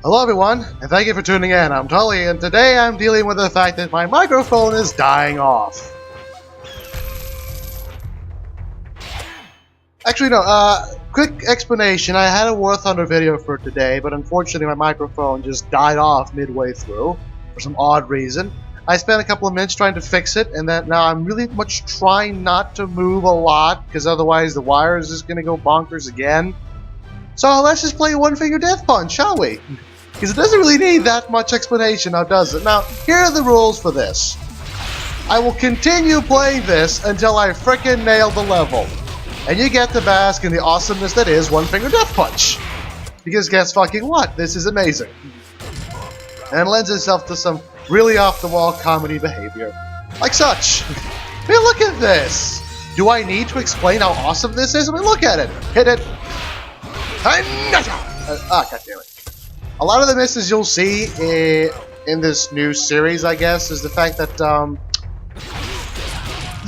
Hello everyone, and thank you for tuning in. I'm Tully, and today I'm dealing with the fact that my microphone is dying off. Actually, no, quick explanation. I had a War Thunder video for today, but unfortunately my microphone just died off midway through for some odd reason. I spent a couple of minutes trying to fix it, and that now I'm really much trying not to move a lot, because otherwise the wire is just going to go bonkers again. So let's just play One Finger Death Punch, shall we? Because it doesn't really need that much explanation, now does it? Now, here are the rules for this. I will continue playing this until I frickin' nail the level. And you get to bask in the awesomeness that is One Finger Death Punch. Because guess fucking what? This is amazing. And lends itself to some really off-the-wall comedy behavior. Like such. Hey, look at this! Do I need to explain how awesome this is? I mean, look at it! Hit it! God damn it. A lot of the misses you'll see in this new series, I guess, is the fact that,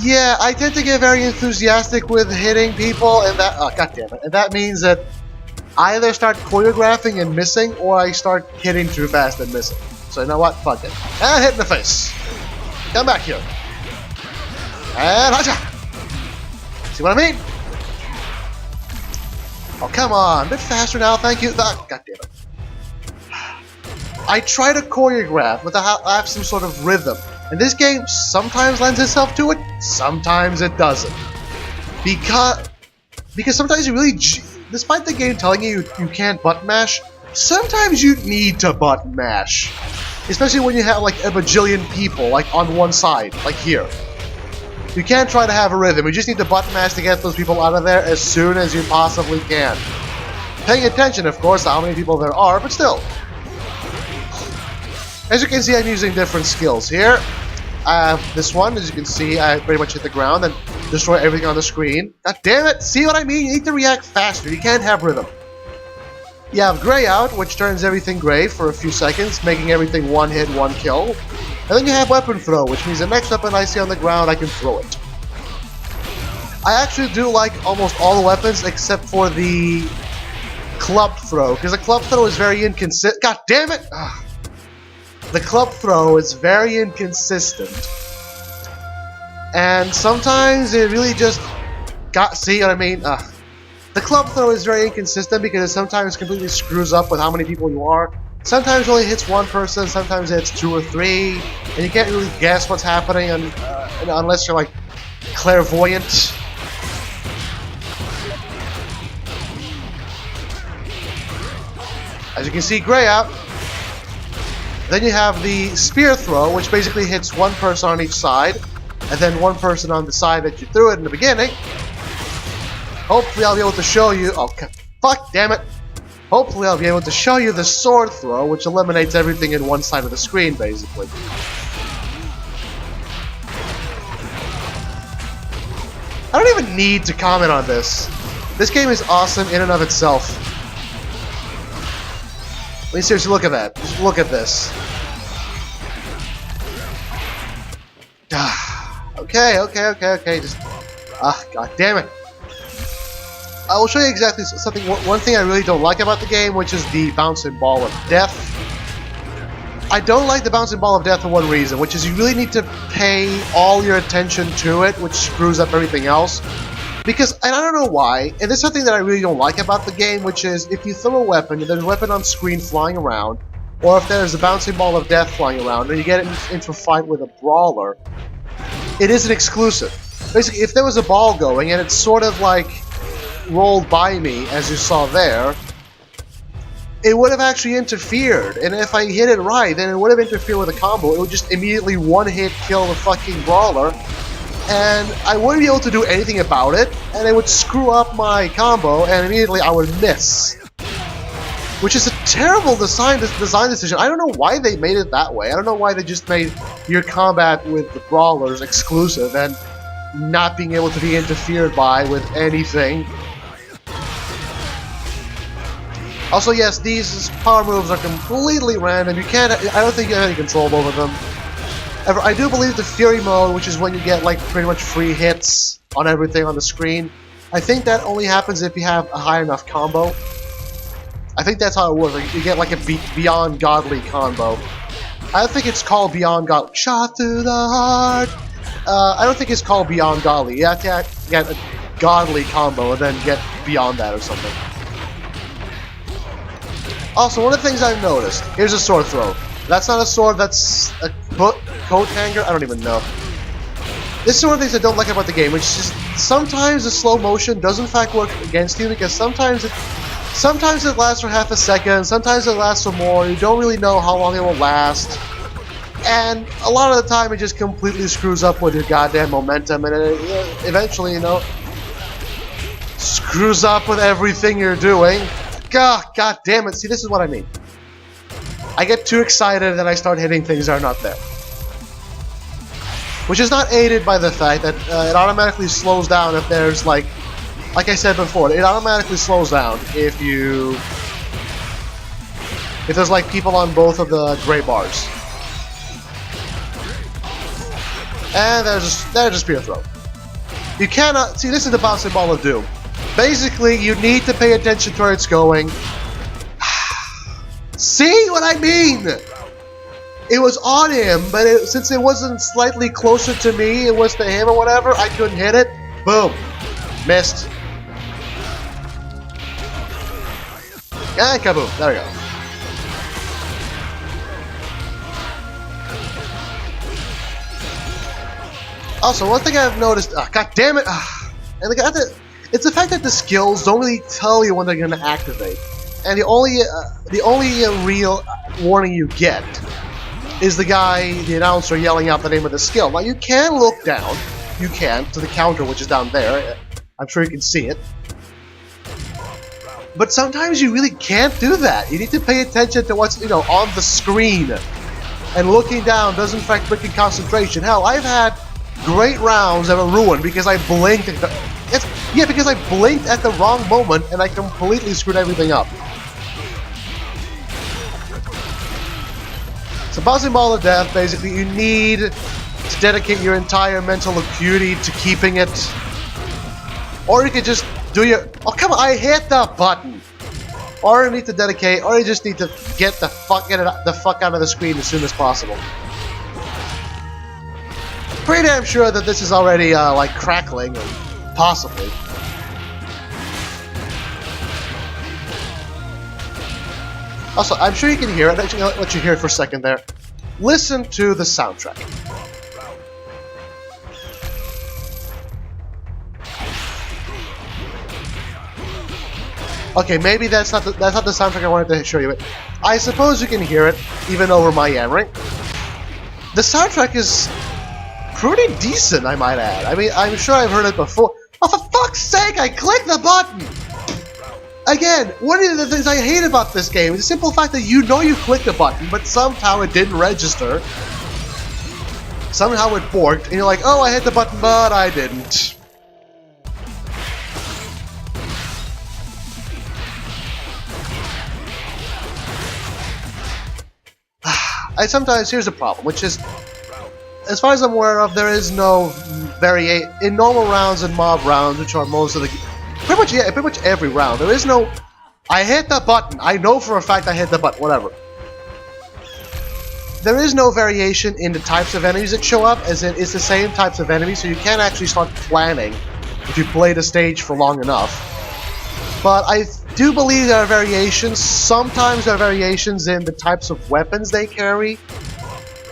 yeah, I tend to get very enthusiastic with hitting people, and that, god damn it, and that means that I either start choreographing and missing, or I start hitting too fast and missing. So you know what? Fuck it. And hit in the face. Come back here. And hacha! See what I mean? Oh, come on. A bit faster now, thank you. God damn it. I try to choreograph, but I have some sort of rhythm. And this game sometimes lends itself to it, sometimes it doesn't. Because sometimes you really, despite the game telling you you can't button mash, sometimes you need to button mash. Especially when you have like a bajillion people, like on one side, like here. You can't try to have a rhythm, you just need to button mash to get those people out of there as soon as you possibly can. Paying attention, of course, to how many people there are, but still. As you can see, I'm using different skills here. I have this one, as you can see, I pretty much hit the ground and destroy everything on the screen. God damn it! See what I mean? You need to react faster, you can't have rhythm. You have Gray Out, which turns everything gray for a few seconds, making everything one hit, one kill. And then you have Weapon Throw, which means the next weapon I see on the ground, I can throw it. I actually do like almost all the weapons except for the Club Throw, because the Club Throw is very inconsistent. God damn it! Ugh. The Club Throw is very inconsistent. And sometimes it really just see what I mean? The Club Throw is very inconsistent because it sometimes completely screws up with how many people you are. Sometimes it only hits one person, sometimes it hits 2 or 3, and you can't really guess what's happening unless you're like clairvoyant. As you can see, Gray Out. Then you have the Spear Throw, which basically hits one person on each side, and then one person on the side that you threw it in the beginning. Hopefully I'll be able to show you... Oh, fuck, damn it! Hopefully I'll be able to show you the Sword Throw, which eliminates everything in one side of the screen, basically. I don't even need to comment on this. This game is awesome in and of itself. I mean, seriously, look at that. Just look at this. Okay. Just... god damn it. I will show you exactly something. One thing I really don't like about the game, which is the bouncing ball of death. I don't like the bouncing ball of death for one reason, which is you really need to pay all your attention to it, which screws up everything else. Because, and I don't know why, and there's something that I really don't like about the game, which is if you throw a weapon, if there's a weapon on screen flying around, or if there's a bouncing ball of death flying around, and you get into a fight with a brawler, it isn't exclusive. Basically, if there was a ball going, and it's sort of like rolled by me, as you saw there, it would have actually interfered, and if I hit it right, then it would have interfered with a combo. It would just immediately one-hit kill the fucking brawler, and I wouldn't be able to do anything about it, and it would screw up my combo, and immediately I would miss. Which is a terrible design decision. I don't know why they made it that way. I don't know why they just made your combat with the brawlers exclusive and not being able to be interfered by with anything. Also, yes, these power moves are completely random. You can't. I don't think you have any control over them. I do believe the Fury mode, which is when you get like pretty much free hits on everything on the screen, I think that only happens if you have a high enough combo. I think that's how it works. Like, you get like a beyond godly combo. I don't think it's called beyond godly. Shot to the heart. I don't think it's called beyond godly. You have to get a godly combo and then get beyond that or something. Also, one of the things I've noticed, here's a sword throw. That's not a sword, that's a coat hanger? I don't even know. This is one of the things I don't like about the game, which is sometimes the slow motion does in fact work against you, because sometimes it lasts for half a second, sometimes it lasts for more, you don't really know how long it will last. And a lot of the time it just completely screws up with your goddamn momentum, and it eventually, you know, screws up with everything you're doing. God damn it, see, this is what I mean. I get too excited and I start hitting things that are not there. Which is not aided by the fact that it automatically slows down if there's, like I said before, it automatically slows down if there's, like, people on both of the gray bars. And there's a spear throw. You cannot, see, this is the bouncing ball of doom. Basically, you need to pay attention to where it's going. See what I mean? It was on him, but since it wasn't slightly closer to me, it was to him or whatever, I couldn't hit it. Boom. Missed. And kaboom. There we go. Also, one thing I've noticed... God damn it! And it's the fact that the skills don't really tell you when they're going to activate. And the only real warning you get is the announcer yelling out the name of the skill. Now, you can look down. You can, to the counter, which is down there. I'm sure you can see it. But sometimes you really can't do that. You need to pay attention to what's, on the screen. And looking down doesn't affect freaking concentration. Hell, I've had great rounds that were ruined because I blinked at because I blinked at the wrong moment and I completely screwed everything up. So bouncing ball of death, basically, you need to dedicate your entire mental acuity to keeping it. Or you could just do your... Oh, come on, I hit the button! Or you need to dedicate, or you just need to get the fuck out of the screen as soon as possible. Pretty damn sure that this is already, like, crackling, or possibly. Also, I'm sure you can hear it. Actually, I'll let you hear it for a second there. Listen to the soundtrack. Okay, maybe that's not the soundtrack I wanted to show you. But I suppose you can hear it, even over my yammering. The soundtrack is pretty decent, I might add. I mean, I'm sure I've heard it before. Oh, for fuck's sake, I clicked the button! Again, one of the things I hate about this game is the simple fact that you know you clicked the button, but somehow it didn't register. Somehow it borked, and you're like, oh, I hit the button, but I didn't. I sometimes, here's the problem, which is, as far as I'm aware of, there is no variation in normal rounds and mob rounds, which are most of the... Pretty much every round. There is no... I hit the button. I know for a fact I hit the button. Whatever. There is no variation in the types of enemies that show up, as in it's the same types of enemies, so you can't actually start planning if you play the stage for long enough. But I do believe there are variations. Sometimes there are variations in the types of weapons they carry,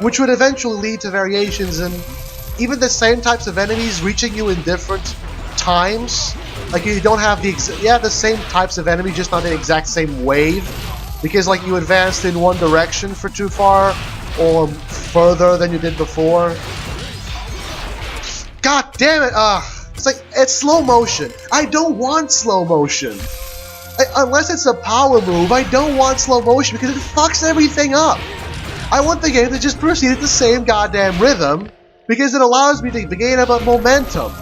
which would eventually lead to variations in even the same types of enemies reaching you in different times. Like, you don't have the same types of enemies, just not the exact same wave, because like you advanced in one direction for too far or further than you did before. God damn it! It's like, it's slow motion. I don't want slow motion. Unless it's a power move, I don't want slow motion because it fucks everything up. I want the game to just proceed at the same goddamn rhythm because it allows me to gain a bit of momentum.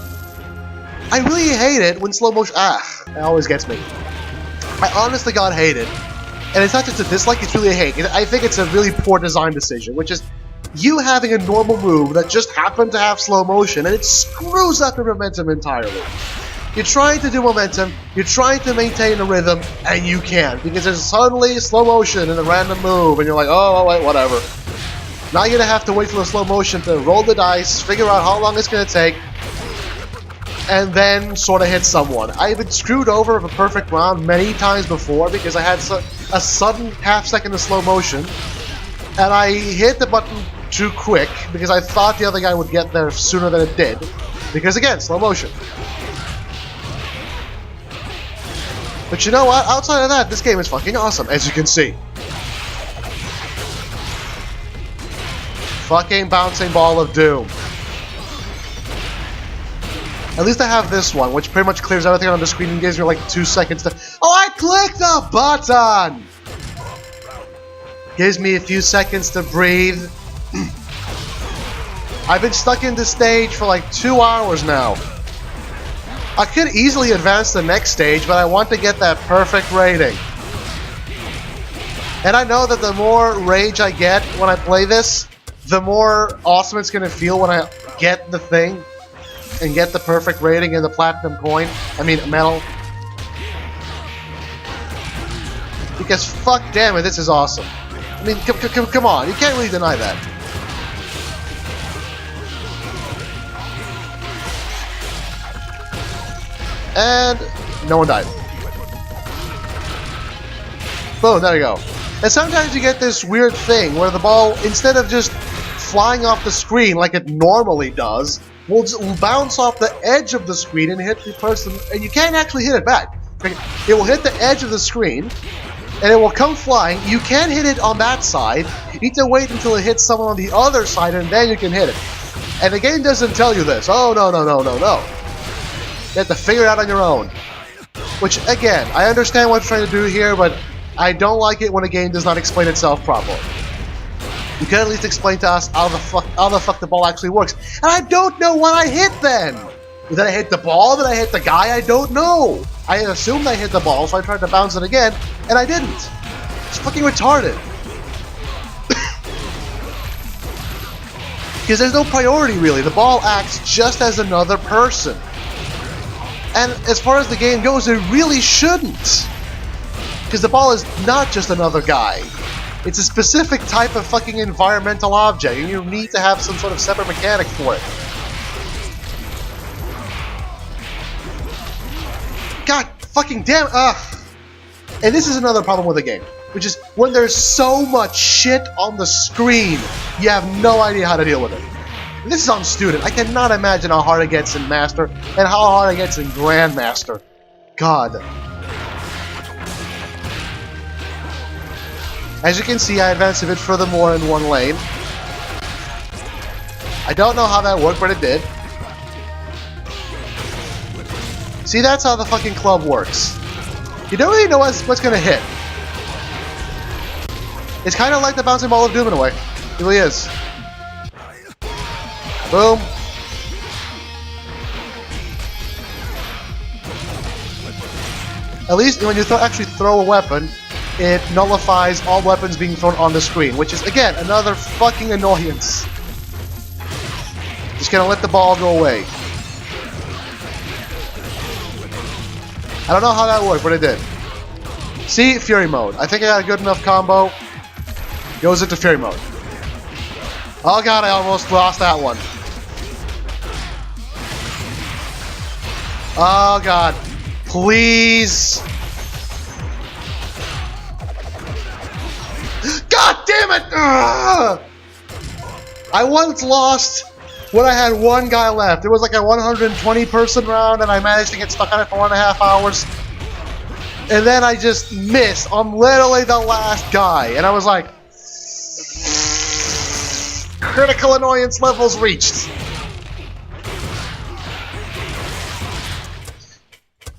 I really hate it when slow motion... it always gets me. I honest to God hate it. And it's not just a dislike, it's really a hate. I think it's a really poor design decision, which is you having a normal move that just happened to have slow motion, and it screws up your momentum entirely. You're trying to do momentum, you're trying to maintain a rhythm, and you can't, because there's suddenly slow motion in a random move, and you're like, oh, wait, whatever. Now you're going to have to wait for the slow motion to roll the dice, figure out how long it's going to take, and then sort of hit someone. I've been screwed over of a perfect round many times before because I had a sudden half-second of slow motion, and I hit the button too quick because I thought the other guy would get there sooner than it did, because again, slow motion. But you know what? Outside of that, this game is fucking awesome, as you can see. Fucking bouncing ball of doom. At least I have this one, which pretty much clears everything on the screen and gives you like 2 seconds to... Oh, I clicked the button! Gives me a few seconds to breathe. I've been stuck in this stage for like 2 hours now. I could easily advance to the next stage, but I want to get that perfect rating. And I know that the more rage I get when I play this, the more awesome it's going to feel when I get the thing and get the perfect rating and the platinum coin. I mean, medal. Because fuck damn it, this is awesome. I mean, come on, you can't really deny that. And no one died. Boom, there you go. And sometimes you get this weird thing where the ball, instead of just flying off the screen like it normally does, will bounce off the edge of the screen and hit the person, and you can't actually hit it back. It will hit the edge of the screen, and it will come flying. You can't hit it on that side. You need to wait until it hits someone on the other side, and then you can hit it. And the game doesn't tell you this. Oh, no, no, no, no, no. You have to figure it out on your own. Which, again, I understand what it's trying to do here, but I don't like it when a game does not explain itself properly. You can at least explain to us how the fuck the ball actually works. And I don't know what I hit then! Did I hit the ball? Did I hit the guy? I don't know! I assumed I hit the ball, so I tried to bounce it again, and I didn't. It's fucking retarded. Because there's no priority, really. The ball acts just as another person. And as far as the game goes, it really shouldn't. Because the ball is not just another guy. It's a specific type of fucking environmental object, and you need to have some sort of separate mechanic for it. God fucking damn it! And this is another problem with the game, which is when there's so much shit on the screen, you have no idea how to deal with it. And this is on Student. I cannot imagine how hard it gets in Master, and how hard it gets in Grandmaster. God. As you can see, I advanced a bit furthermore in one lane. I don't know how that worked, but it did. See, that's how the fucking club works. You don't really know what's gonna hit. It's kind of like the bouncing ball of doom in a way. It really is. Boom. At least when you actually throw a weapon, it nullifies all weapons being thrown on the screen, which is, again, another fucking annoyance. Just gonna let the ball go away. I don't know how that worked, but it did. See? Fury mode. I think I got a good enough combo. Goes into Fury mode. Oh god, I almost lost that one. Oh god. Please. God damn it! Ugh! I once lost when I had one guy left. It was like a 120 person round, and I managed to get stuck on it for 1.5 hours. And then I just missed on literally the last guy, and I was like, critical annoyance levels reached.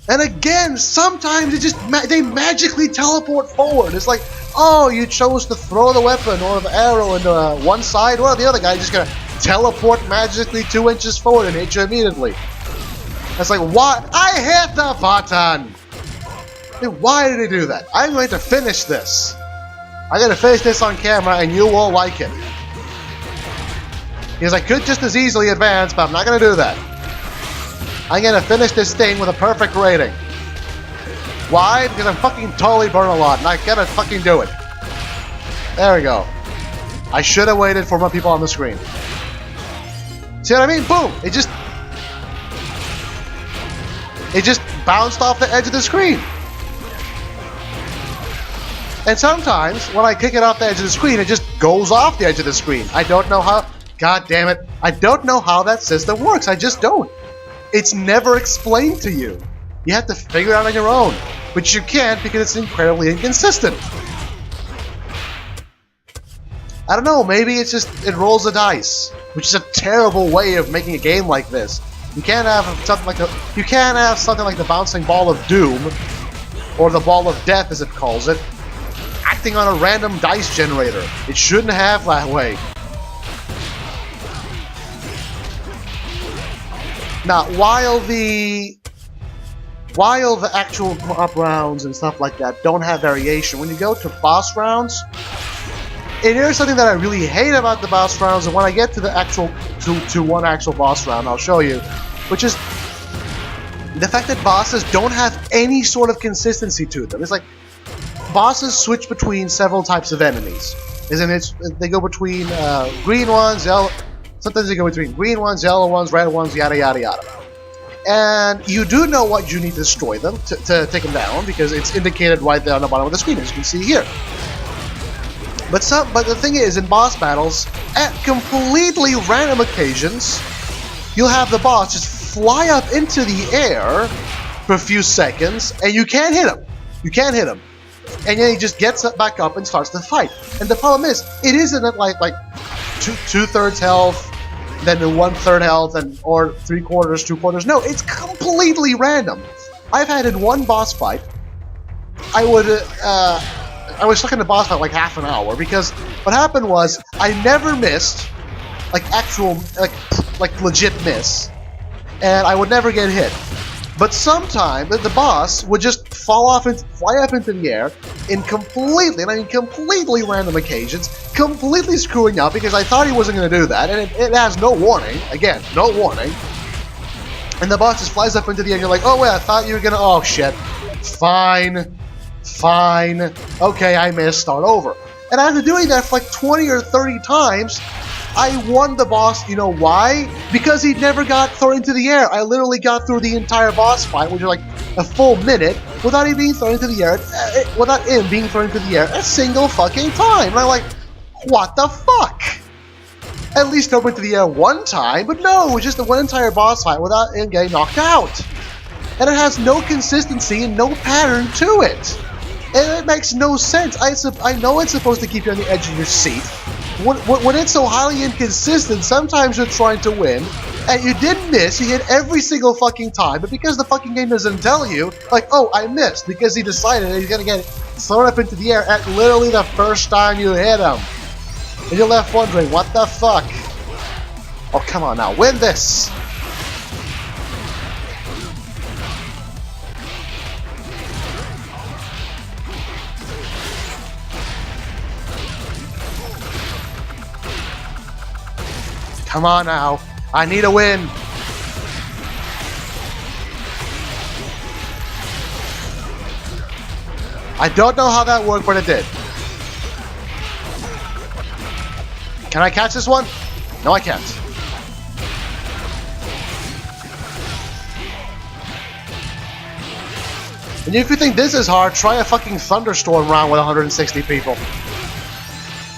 And again, sometimes it just they magically teleport forward. It's like, oh, you chose to throw the weapon or the arrow into one side, or the other guy just gonna teleport magically 2 inches forward and hit you immediately. It's like, what? I hit the button! Why did he do that? I'm going to finish this. I'm going to finish this on camera and you will like it. Because I could just as easily advance, but I'm not going to do that. I'm gonna finish this thing with a perfect rating. Why? Because I'm fucking Tully Burnalot, and I gotta fucking do it. There we go. I should have waited for more people on the screen. See what I mean? Boom! It just bounced off the edge of the screen. And sometimes, when I kick it off the edge of the screen, it just goes off the edge of the screen. I don't know how... God damn it. I don't know how that system works. I just don't. It's never explained to you. You have to figure it out on your own. But you can't because it's incredibly inconsistent. I don't know, maybe it's just... it rolls the dice. Which is a terrible way of making a game like this. You can't have something like the bouncing ball of doom, or the ball of death as it calls it, acting on a random dice generator. It shouldn't have that way. Now, while the actual up rounds and stuff like that don't have variation, when you go to boss rounds, and here's something that I really hate about the boss rounds, and when I get to the one actual boss round, I'll show you, which is the fact that bosses don't have any sort of consistency to them. It's like bosses switch between several types of enemies. They go between green ones, yellow. Sometimes they go between green ones, yellow ones, red ones, yada yada yada. And you do know what you need to destroy them to take them down, because it's indicated right there on the bottom of the screen, as you can see here. But the thing is, in boss battles, at completely random occasions, you'll have the boss just fly up into the air for a few seconds, and you can't hit him. You can't hit him. And then he just gets back up and starts to fight. And the problem is, it isn't at like two-thirds health, then 1/3 health, or 3/4, 2/4. No, it's completely random. I've had in one boss fight, I was stuck in the boss fight like half an hour, because what happened was I never missed, like legit miss, and I would never get hit. But sometimes the boss would just fly up into the air in completely random occasions, completely screwing up because I thought he wasn't going to do that, and it has no warning. Again, no warning. And the boss just flies up into the air, and you're like, oh wait, I thought you were going to... Oh shit. Fine. Okay, I missed. Start over. And after doing that for like 20 or 30 times, I won the boss. You know why? Because he never got thrown into the air. I literally got through the entire boss fight, which was like a full minute, without him being thrown into the air. A single fucking time. And I'm like, what the fuck? At least throw him into the air one time, but no, it was just one entire boss fight without him getting knocked out. And it has no consistency and no pattern to it. And it makes no sense. I know it's supposed to keep you on the edge of your seat. When it's so highly inconsistent, sometimes you're trying to win, and you didn't miss, you hit every single fucking time, but because the fucking game doesn't tell you, like, oh, I missed, because he decided that he's gonna get thrown up into the air at literally the first time you hit him. And you're left wondering, what the fuck? Oh, come on now, win this! Come on now. I need a win. I don't know how that worked, but it did. Can I catch this one? No, I can't. And if you think this is hard, try a fucking thunderstorm round with 160 people.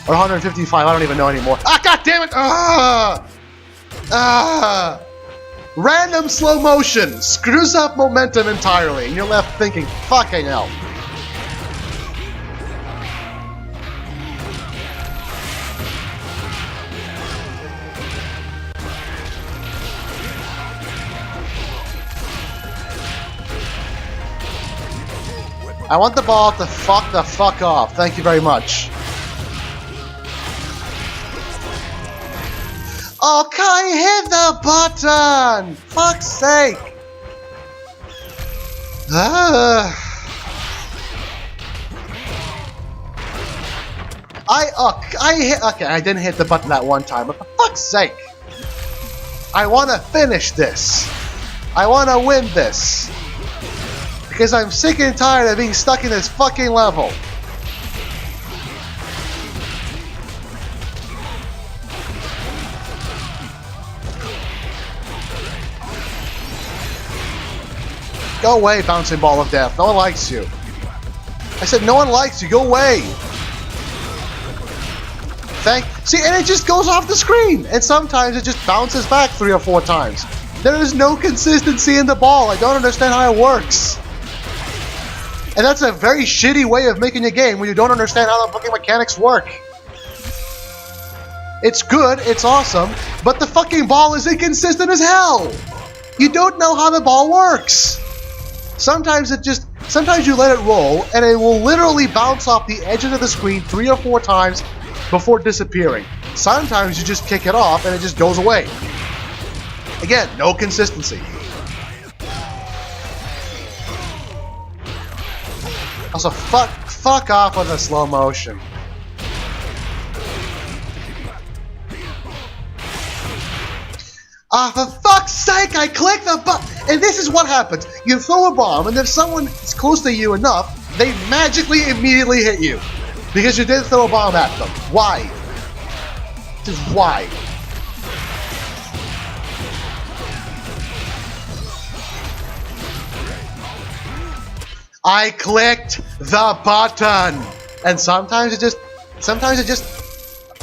Or 155, I don't even know anymore. Ah, god damn it! Random slow motion screws up momentum entirely, and you're left thinking, fucking hell. I want the ball to fuck the fuck off. Thank you very much. Okay, hit the button! Fuck's sake! Okay, I didn't hit the button that one time, but for fuck's sake! I want to finish this! I want to win this. Because I'm sick and tired of being stuck in this fucking level. Go away, bouncing ball of death. No one likes you. I said no one likes you. Go away. See, and it just goes off the screen. And sometimes it just bounces back 3 or 4 times. There is no consistency in the ball. I don't understand how it works. And that's a very shitty way of making a game when you don't understand how the fucking mechanics work. It's good, it's awesome, but the fucking ball is inconsistent as hell. You don't know how the ball works. Sometimes you let it roll, and it will literally bounce off the edges of the screen 3 or 4 times before disappearing. Sometimes you just kick it off, and it just goes away. Again, no consistency. Also, fuck off with the slow motion. Ah, for fuck's sake, I click the button! And this is what happens. You throw a bomb, and if someone is close to you enough, they magically immediately hit you. Because you did throw a bomb at them. Why? Just why? I clicked the button! And sometimes it just,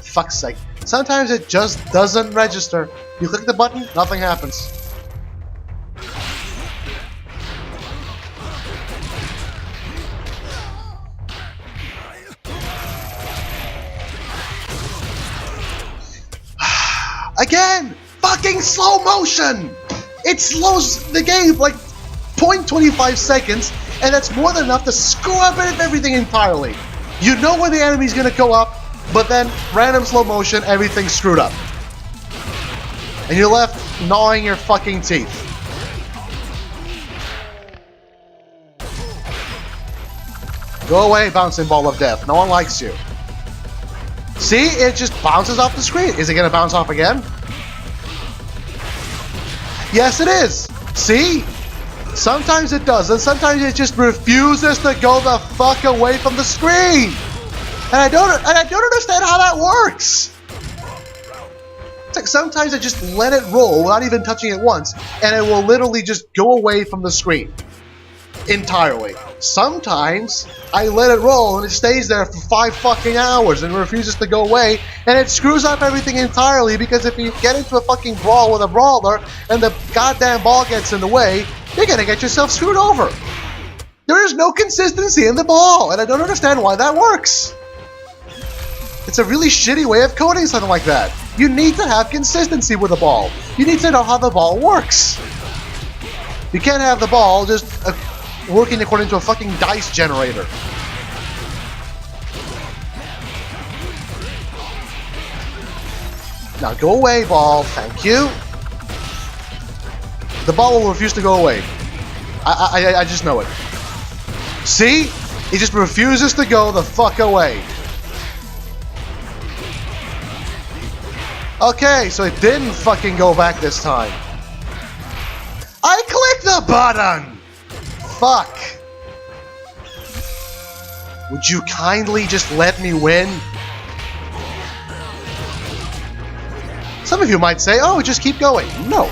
fuck's sake. Sometimes it just doesn't register. You click the button, nothing happens. Again! Fucking slow motion! It slows the game like 0.25 seconds, and that's more than enough to screw up everything entirely. You know where the enemy's gonna go up, but then random slow motion, everything's screwed up. And you're left gnawing your fucking teeth. Go away, bouncing ball of death. No one likes you. See? It just bounces off the screen. Is it gonna bounce off again? Yes, it is. See? Sometimes it does, and sometimes it just refuses to go the fuck away from the screen. And I don't understand how that works. It's like sometimes I just let it roll without even touching it once, and it will literally just go away from the screen entirely. Sometimes I let it roll and it stays there for 5 fucking hours and refuses to go away, and it screws up everything entirely because if you get into a fucking brawl with a brawler and the goddamn ball gets in the way, you're gonna get yourself screwed over. There is no consistency in the ball, and I don't understand why that works. It's a really shitty way of coding something like that. You need to have consistency with the ball. You need to know how the ball works. You can't have the ball just working according to a fucking dice generator. Now go away, ball. Thank you. The ball will refuse to go away. I just know it. See? It just refuses to go the fuck away. Okay, so it didn't fucking go back this time. I clicked the button! Fuck. Would you kindly just let me win? Some of you might say, oh, just keep going. No,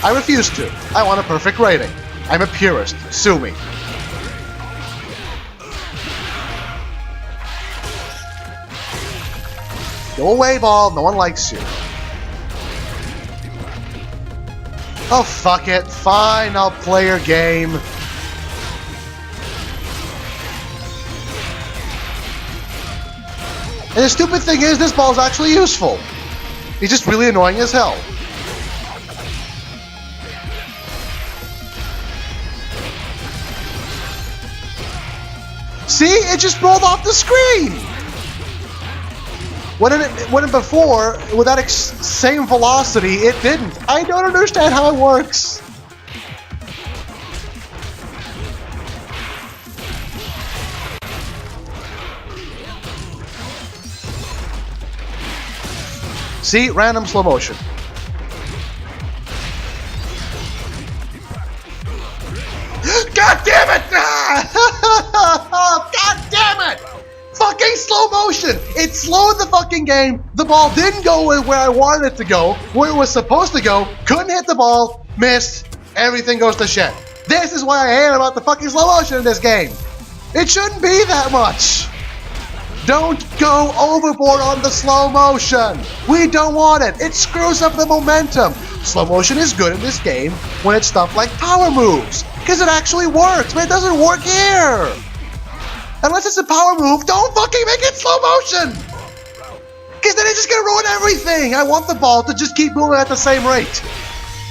I refuse to. I want a perfect rating. I'm a purist. Sue me. Go away, ball. No one likes you. Oh, fuck it. Fine, I'll play your game. And the stupid thing is, this ball's actually useful. It's just really annoying as hell. See? It just rolled off the screen! When before, with that same velocity, it didn't. I don't understand how it works. See? Random slow motion. motion! It slowed the fucking game. The ball didn't go where I wanted it to go, where it was supposed to go. Couldn't hit the ball. Missed. Everything goes to shit. This is why I hate about the fucking slow motion in this game. It shouldn't be that much. Don't go overboard on the slow motion. We don't want it. It screws up the momentum. Slow motion is good in this game when it's stuff like power moves, because it actually works, but it doesn't work here. Unless it's a power move, don't fucking make it slow motion, because then it's just gonna ruin everything. I want the ball to just keep moving at the same rate.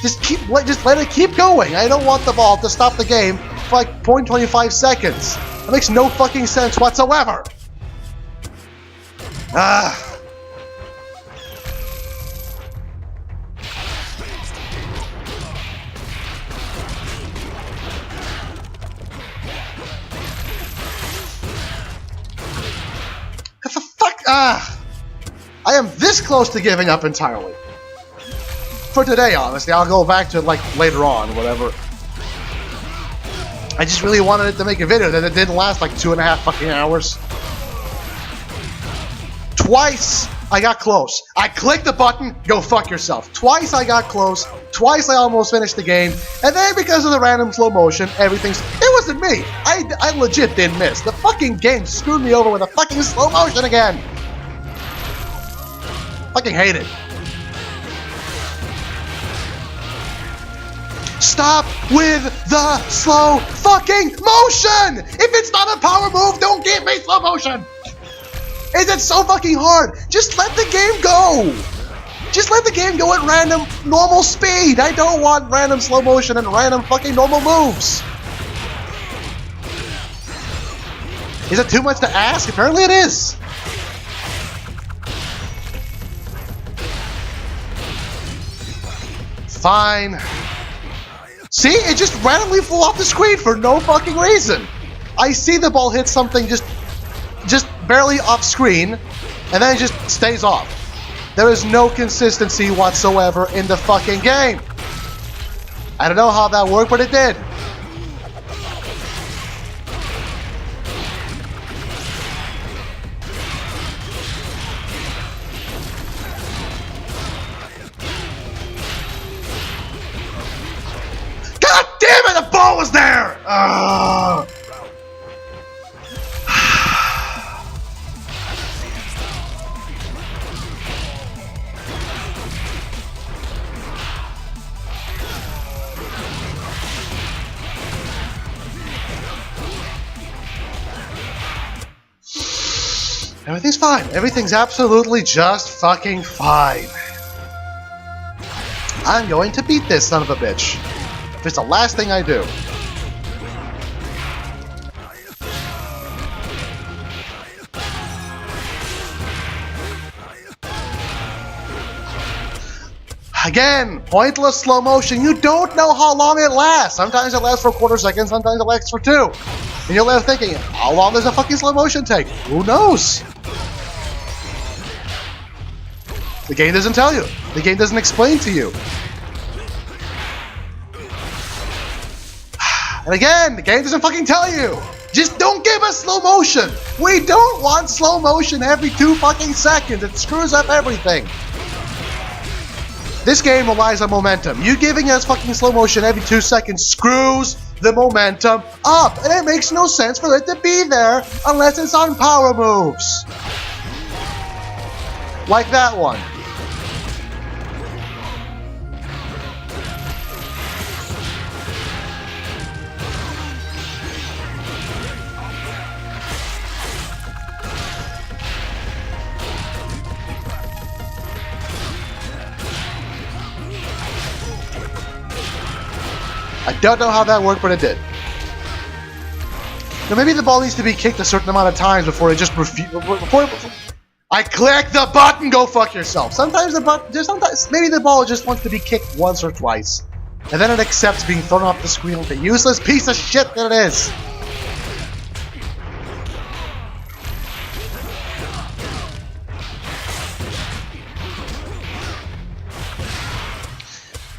Just let it keep going. I don't want the ball to stop the game for like 0.25 seconds. That makes no fucking sense whatsoever. Ah. What the fuck? Ah. I am this close to giving up entirely. For today, honestly. I'll go back to it like later on, whatever. I just really wanted it to make a video that it didn't last like 2.5 fucking hours. Twice I got close. I clicked the button, go fuck yourself. Twice I got close. Twice I almost finished the game. And then because of the random slow motion, it wasn't me. I legit didn't miss. The fucking game screwed me over with a fucking slow motion again. Fucking hate it. Stop with the slow fucking motion! If it's not a power move, don't give me slow motion! Is it so fucking hard? Just let the game go! Just let the game go at random normal speed! I don't want random slow motion and random fucking normal moves! Is it too much to ask? Apparently it is! Fine. See? It just randomly flew off the screen for no fucking reason! I see the ball hit something just barely off screen, and then it just stays off. There is no consistency whatsoever in the fucking game. I don't know how that worked, but it did. God damn it, the ball was there! Ugh. Everything's fine. Everything's absolutely just fucking fine. I'm going to beat this son of a bitch. If it's the last thing I do. Again, pointless slow motion. You don't know how long it lasts. Sometimes it lasts for a quarter second, sometimes it lasts for 2. And you're left thinking, how long does a fucking slow motion take? Who knows? The game doesn't tell you. The game doesn't explain to you. And again, the game doesn't fucking tell you. Just don't give us slow motion. We don't want slow motion every 2 fucking seconds. It screws up everything. This game relies on momentum. You giving us fucking slow motion every 2 seconds screws the momentum up. And it makes no sense for it to be there unless it's on power moves. Like that one. I don't know how that worked, but it did. Now maybe the ball needs to be kicked a certain amount of times before it just I click the button, go fuck yourself. Sometimes maybe the ball just wants to be kicked once or twice. And then it accepts being thrown off the screen like a useless piece of shit that it is.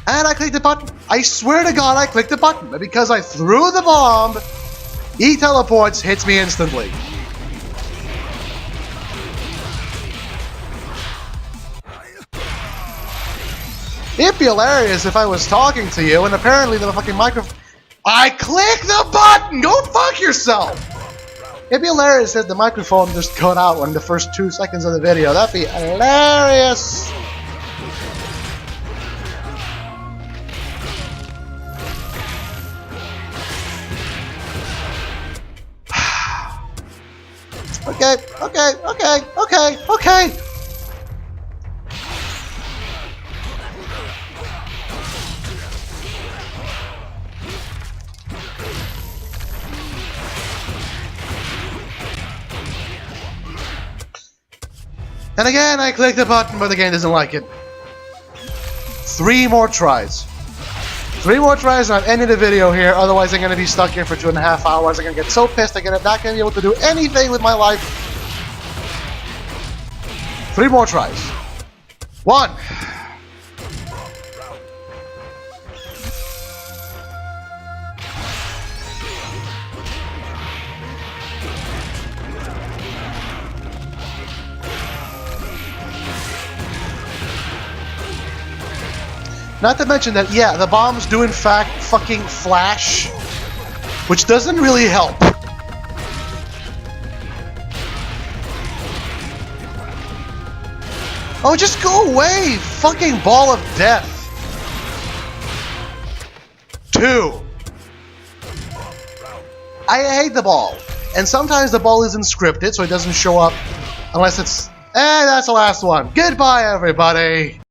And I clicked the button. I swear to God I clicked the button. But because I threw the bomb, he teleports, hits me instantly. It'd be hilarious if I was talking to you and apparently the fucking microphone. I click the button! Go fuck yourself! It'd be hilarious if the microphone just cut out in the first 2 seconds of the video. That'd be hilarious! Okay. And again, I click the button, but the game doesn't like it. 3 more tries. 3 more tries and I'm ending the video here, otherwise I'm going to be stuck here for 2.5 hours. I'm going to get so pissed I'm not going to be able to do anything with my life. 3 more tries. 1. Not to mention that, yeah, the bombs do in fact fucking flash, which doesn't really help. Oh, just go away, fucking ball of death. 2. I hate the ball, and sometimes the ball isn't scripted, so it doesn't show up unless it's. And that's the last one. Goodbye, everybody.